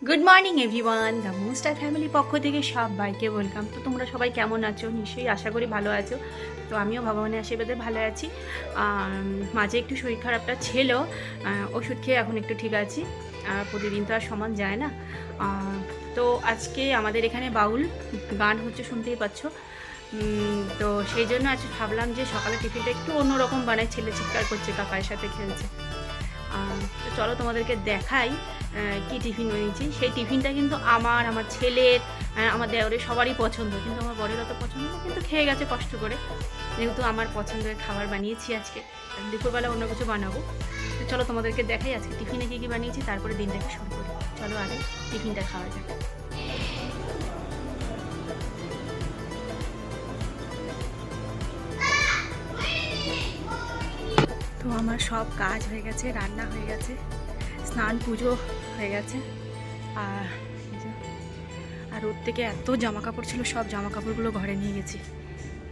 Good morning everyone, the মুস্টার family পক্ষ থেকে সবাইকে ওয়েলকাম। তো তোমরা সবাই কেমন আছো? নিশ্চয়ই আশা করি ভালো আছো। তো আমিও ভগবানের আশীর্বাদে ভালো আছি। মাঝে একটু শরীর খারাপটা ছিল, ওষুধ খেয়ে এখন একটু ঠিক আছি। প্রতিদিন তো আর সমান যায় না। তো আজকে আমাদের এখানে বাউল গান হচ্ছে, শুনতেই পাচ্ছ। তো সেই জন্য আজ ভাবলাম যে সকালে টিফিনটা একটু অন্যরকম বানাই। ছেলে চিৎকার করছে, কাকার সাথে খেলছে। তো চলো তোমাদেরকে দেখাই কি টিফিন বানিয়েছি। সেই টিফিনটা কিন্তু আমার ছেলের, আমার দেওরের সবারই পছন্দ, কিন্তু আমার বরের অত পছন্দ না, কিন্তু খেয়ে গেছে কষ্ট করে। যেহেতু আমার পছন্দের খাবার বানিয়েছি আজকে, দুপুরবেলা অন্য কিছু বানাবো। তো চলো তোমাদেরকে দেখাই আজকে টিফিনে কী কী বানিয়েছি, তারপরে দিনটাকে শুরু করি। চলো আগে টিফিনটা খাওয়া যাক। তো আমার সব কাজ হয়ে গেছে, রান্না হয়ে গেছে, স্নান পুজো হয়ে গেছে। আর রোদ থেকে এত জামা কাপড় ছিল, সব জামা কাপড়গুলো ঘরে নিয়ে গেছি।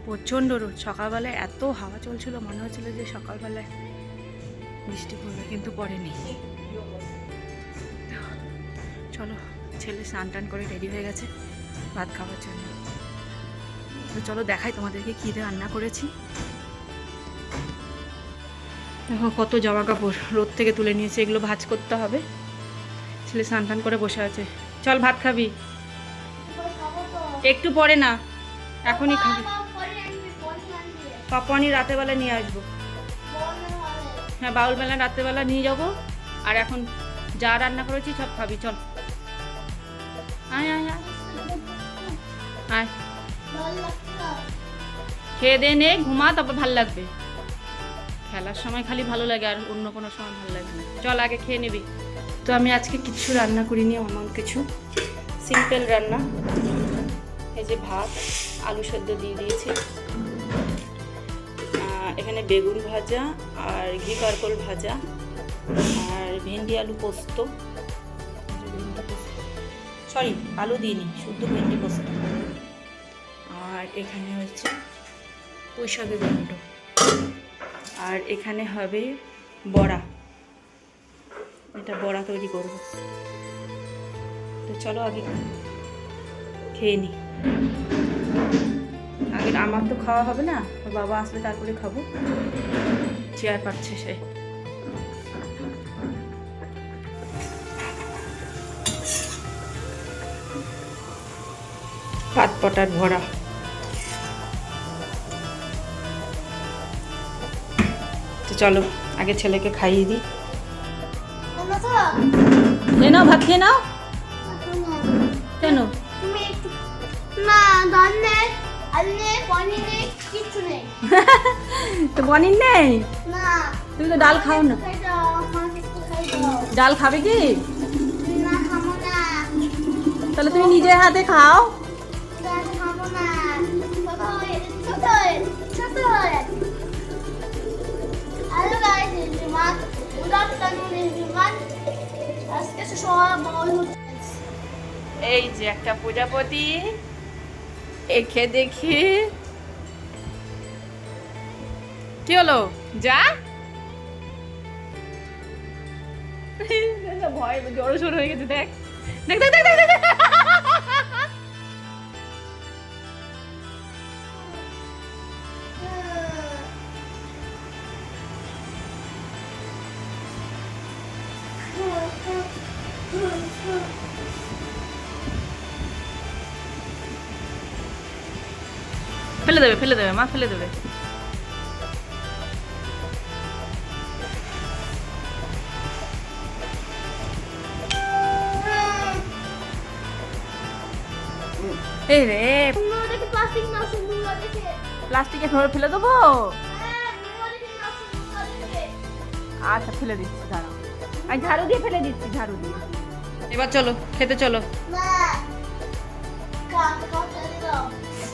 প্রচণ্ড রোদ, সকালবেলায় এত হাওয়া চলছিল, মনে হচ্ছিল যে সকালবেলায় বৃষ্টি পড়বে, কিন্তু পড়েনি। চলো, ছেলে স্নান টান করে রেডি হয়ে গেছে ভাত খাওয়ার জন্য। তো চলো দেখাই তোমাদেরকে কী রান্না করেছি। দেখো কত জামা কাপড় রোদ থেকে তুলে নিয়েছে, এগুলো ভাঁজ করতে হবে। ছেলে স্নান টান করে বসে আছে। চল ভাত খাবি? একটু পরে না, এখনই খাবি। পাপানি রাতেরবেলা নিয়ে আসবো। হ্যাঁ, বাউল বেলা রাতেরবেলা নিয়ে যাবো। আর এখন যা রান্না করেছি সব খাবি। চল আয় আয় আয় আয়, খেয়ে দে নে, ঘুমা, তারপর ভাল লাগবে। খেলার সময় খালি ভালো লাগে, আর অন্য কোনো সময় ভালো লাগে না। চল আগে খেয়ে নিবি। তো আমি আজকে কিছু রান্না করিনি, এমন কিছু সিম্পল রান্না। এই যে ভাত, আলু সেদ্ধ দিয়ে দিয়েছি, এখানে বেগুন ভাজা আর ঘি কারকল ভাজা, আর ভেন্ডি আলু পোস্ত। সরি, আলু দিইনি, শুধু ভেন্ডি পোস্ত। আর এখানে হচ্ছে পুঁই শাকের ঘন্ট। আর এখানে হবে বড়া, এটা বড়া তৈরি করব। তো চলো আগে খেয়ে নিই। আগে আমার তো খাওয়া হবে না, বাবা আসলে তারপরে খাবো। চেয়ার পাচ্ছে সে। পাত পটার ভরা। তো চলো আগে ছেলেকে খাইয়ে দিই। খেয়ে নাও, ভাত খেয়ে নাও। কেন? তো পনির নেই? তুমি তো ডাল খাও না। ডাল খাবে কি? তাহলে তুমি নিজের হাতে খাও। এই যে একটা প্রজাপতি, একে দেখি। কি হলো? যা ভয় জড়ো সড়ো হয়ে গেছে। দেখ দেখ দেখ দেখ দেখ। ফেলে দেবে, ফেলে দেবে, মা ফেলে দেবে। এই রে, প্লাস্টিকে ফেলে দেবো। আচ্ছা ফেলে দিচ্ছি, দাঁড়াও, আমি ঝাড়ু দিয়ে ফেলে দিচ্ছি, ঝাড়ু দিয়ে। এবার চলো খেতে চলো।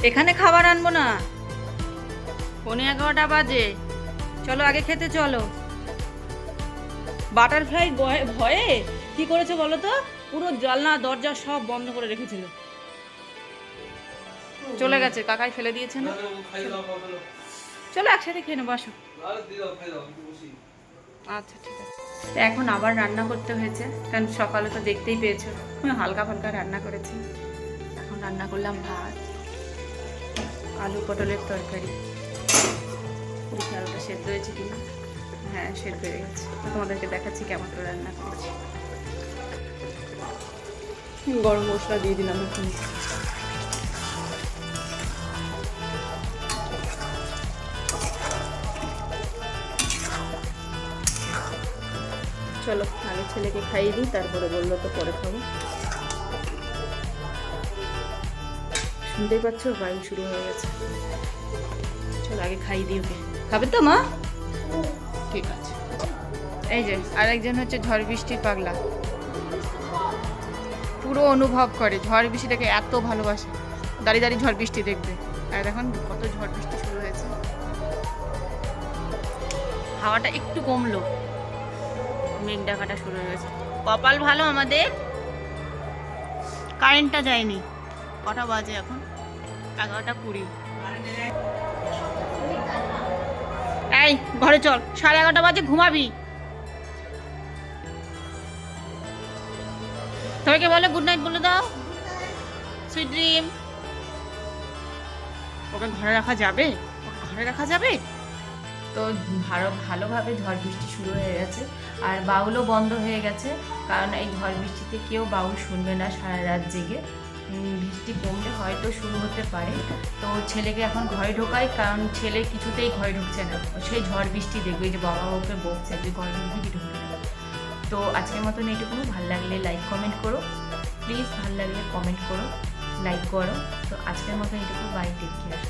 এখানে খাবার আনবো না, 11:15 বাজে। চলো আগে খেতে চলো। বাটারফ্লাই ভয়ে কি করেছে বলো তো, পুরো জানলা দরজা সব বন্ধ করে রেখেছিল, চলে গেছে। কাকাই ফেলে দিয়েছে না। চলো একসাথে খেয়ে নেবো, আসো। আচ্ছা ঠিক আছে। তো এখন আবার রান্না করতে হয়েছে, কারণ সকালে তো দেখতেই পেয়েছো আমি হালকা ফালকা রান্না করেছি। এখন রান্না করলাম ভাত, আলু পটলের তরকারি। দেখি আলুটা সেদ্ধ হয়েছে কিনা। হ্যাঁ সেদ্ধ হয়ে গেছে। তো তোমাদেরকে দেখাচ্ছি কেমন করে রান্না করেছি। গরম মশলা দিয়ে দিলাম এখন। চলো আগে ছেলেকে খাইয়ে দিই, তারপরে বললো তো পরে খাবো। শুনতেই পাচ্ছ বায়ু শুরু হয়ে গেছে। চলো আগে খাইয়ে দিই ওকে। খাবে তো মা? ঠিক আছে। এই যে আরেকজন হচ্ছে ঝড় বৃষ্টির পাগলা, পুরো অনুভব করে ঝড় বৃষ্টিটাকে, এত ভালোবাসে। দাঁড়িয়ে দাঁড়িয়ে ঝড় বৃষ্টি দেখবে। আর দেখুন কত ঝড় বৃষ্টি শুরু হয়েছে। হাওয়াটা একটু কমলো, মেঘ ডাকাটা শুরু হয়ে গেছে। কপাল ভালো আমাদের, কারেন্টটা যায়নি। কটা বাজে এখন? 11:20। এই ঘরে চল, 11:30 বাজে, ঘুমাবি। সবাইকে বলো গুড নাইট বলে দাও, সুইট ড্রিম। ওকে ঘরে রাখা যাবে? ওকে ঘরে রাখা যাবে? তো ভালোভাবে ঝড় বৃষ্টি শুরু হয়ে গেছে, আর বাউলও বন্ধ হয়ে গেছে, কারণ এই ঝড় বৃষ্টিতে কেউ বাউল শুনবে না সারা রাত জেগে। বৃষ্টি কমলে হয়তো শুরু হতে পারে। তো ছেলেকে এখন ঘরে ঢোকাই, কারণ ছেলে কিছুতেই ঘরে ঢুকছে না। সেই ঝড় বৃষ্টি দেখবে যে বাবা ওকে বকছে যে ঘরে ঢুকবি কি ঢুকবে না। তো আজকের মতন এইটুকু। ভালো লাগলে লাইক কমেন্ট করো প্লিজ, ভালো লাগলে কমেন্ট করো, লাইক করো। তো আজকের মতন এইটুকু, বাই, টেক কেয়ার।